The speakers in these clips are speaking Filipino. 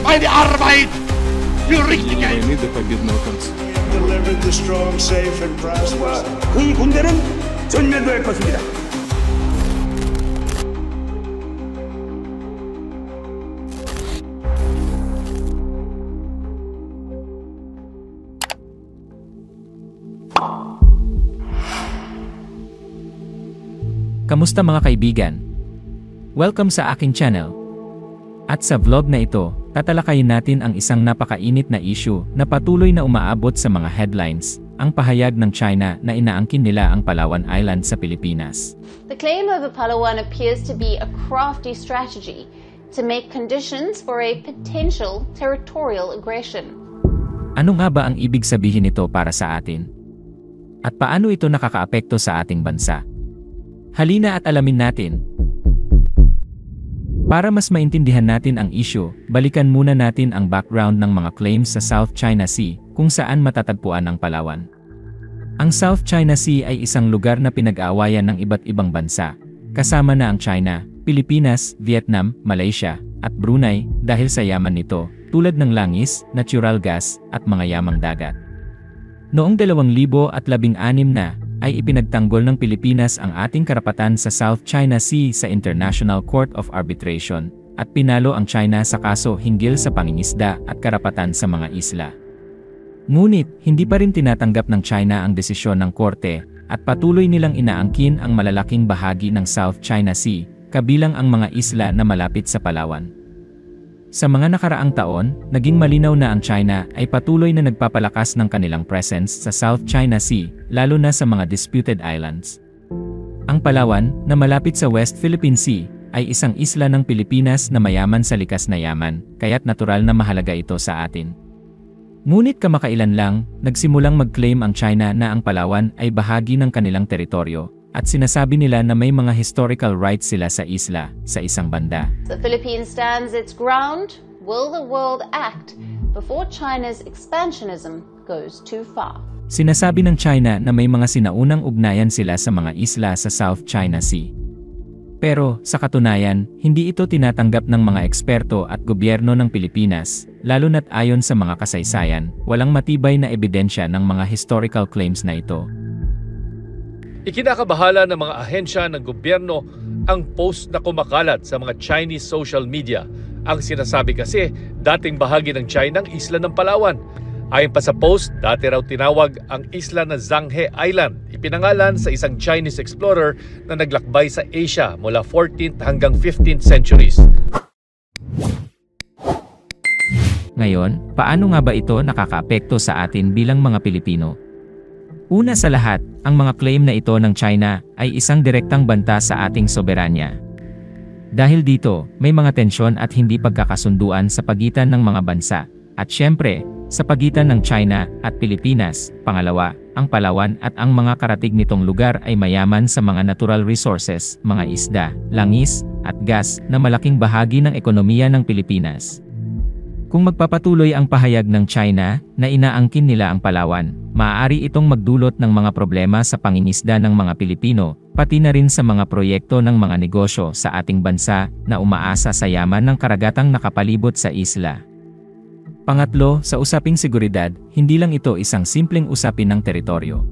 eine Arbeit für richtige. войны до победного конца. Delivered the strong, safe, and prosperous. 그 군대는 전면도할 것입니다. Kamusta mga kaibigan? Welcome sa aking channel. At sa vlog na ito, tatalakayin natin ang isang napakainit na issue na patuloy na umaabot sa mga headlines, ang pahayag ng China na inaangkin nila ang Palawan Island sa Pilipinas. The claim over Palawan appears to be a crafty strategy to make conditions for a potential territorial aggression. Ano nga ba ang ibig sabihin nito para sa atin? At paano ito nakakaapekto sa ating bansa? Halina at alamin natin. Para mas maintindihan natin ang issue, balikan muna natin ang background ng mga claims sa South China Sea kung saan matatagpuan ang Palawan. Ang South China Sea ay isang lugar na pinag-aawayan ng iba't ibang bansa, kasama na ang China, Pilipinas, Vietnam, Malaysia, at Brunei dahil sa yaman nito, tulad ng langis, natural gas, at mga yamang dagat. Noong 2016 na, ay ipinagtanggol ng Pilipinas ang ating karapatan sa South China Sea sa International Court of Arbitration at pinalo ang China sa kaso hinggil sa pangingisda at karapatan sa mga isla. Ngunit, hindi pa rin tinatanggap ng China ang desisyon ng korte at patuloy nilang inaangkin ang malalaking bahagi ng South China Sea, kabilang ang mga isla na malapit sa Palawan. Sa mga nakaraang taon, naging malinaw na ang China ay patuloy na nagpapalakas ng kanilang presence sa South China Sea, lalo na sa mga disputed islands. Ang Palawan, na malapit sa West Philippine Sea, ay isang isla ng Pilipinas na mayaman sa likas na yaman, kaya't natural na mahalaga ito sa atin. Ngunit kamakailan lang, nagsimulang mag-claim ang China na ang Palawan ay bahagi ng kanilang teritoryo, at sinasabi nila na may mga historical rights sila sa isla, sa isang banda. The Philippines stands its ground. Will the world act before China's expansionism goes too far? Sinasabi ng China na may mga sinaunang ugnayan sila sa mga isla sa South China Sea. Pero, sa katunayan, hindi ito tinatanggap ng mga eksperto at gobyerno ng Pilipinas, lalo na't ayon sa mga kasaysayan, walang matibay na ebidensya ng mga historical claims na ito. Ikinakabahala ng mga ahensya ng gobyerno ang post na kumakalat sa mga Chinese social media. Ang sinasabi kasi, dating bahagi ng China ang isla ng Palawan. Ayon pa sa post, dati raw tinawag ang isla na Zhanghe Island, ipinangalan sa isang Chinese explorer na naglakbay sa Asia mula 14th hanggang 15th centuries. Ngayon, paano nga ba ito nakakaapekto sa atin bilang mga Pilipino? Una sa lahat, ang mga claim na ito ng China ay isang direktang banta sa ating soberanya. Dahil dito, may mga tensyon at hindi pagkakasunduan sa pagitan ng mga bansa, at syempre, sa pagitan ng China at Pilipinas. Pangalawa, ang Palawan at ang mga karatig nitong lugar ay mayaman sa mga natural resources, mga isda, langis, at gas na malaking bahagi ng ekonomiya ng Pilipinas. Kung magpapatuloy ang pahayag ng China na inaangkin nila ang Palawan, maaari itong magdulot ng mga problema sa pangingisda ng mga Pilipino, pati na rin sa mga proyekto ng mga negosyo sa ating bansa na umaasa sa yaman ng karagatang nakapalibot sa isla. Pangatlo, sa usaping seguridad, hindi lang ito isang simpleng usapin ng teritoryo.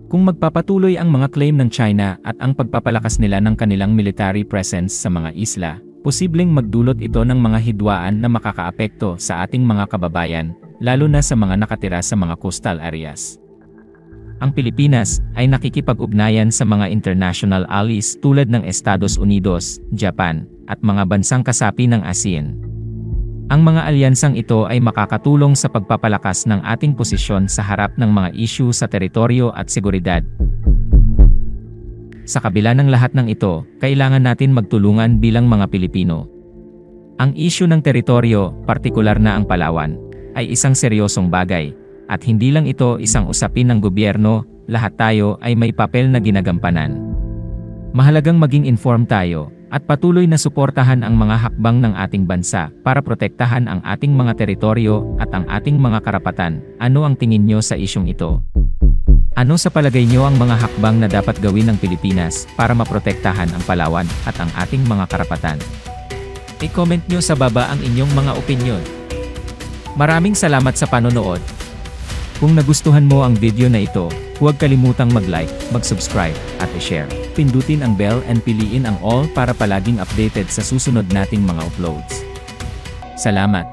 Kung magpapatuloy ang mga claim ng China at ang pagpapalakas nila ng kanilang military presence sa mga isla, posibleng magdulot ito ng mga hidwaan na makakaapekto sa ating mga kababayan, lalo na sa mga nakatira sa mga coastal areas. Ang Pilipinas ay nakikipag-ugnayan sa mga international allies tulad ng Estados Unidos, Japan, at mga bansang kasapi ng ASEAN. Ang mga alyansang ito ay makakatulong sa pagpapalakas ng ating posisyon sa harap ng mga issue sa teritoryo at seguridad. Sa kabila ng lahat ng ito, kailangan natin magtulungan bilang mga Pilipino. Ang issue ng teritoryo, partikular na ang Palawan, ay isang seryosong bagay, at hindi lang ito isang usapin ng gobyerno, lahat tayo ay may papel na ginagampanan. Mahalagang maging informed tayo, at patuloy na suportahan ang mga hakbang ng ating bansa para protektahan ang ating mga teritoryo at ang ating mga karapatan. Ano ang tingin nyo sa isyung ito? Ano sa palagay nyo ang mga hakbang na dapat gawin ng Pilipinas para maprotektahan ang Palawan at ang ating mga karapatan? I-comment nyo sa baba ang inyong mga opinyon. Maraming salamat sa panonood. Kung nagustuhan mo ang video na ito, huwag kalimutang mag-like, mag-subscribe, at i-share. Pindutin ang bell and piliin ang all para palaging updated sa susunod nating mga uploads. Salamat!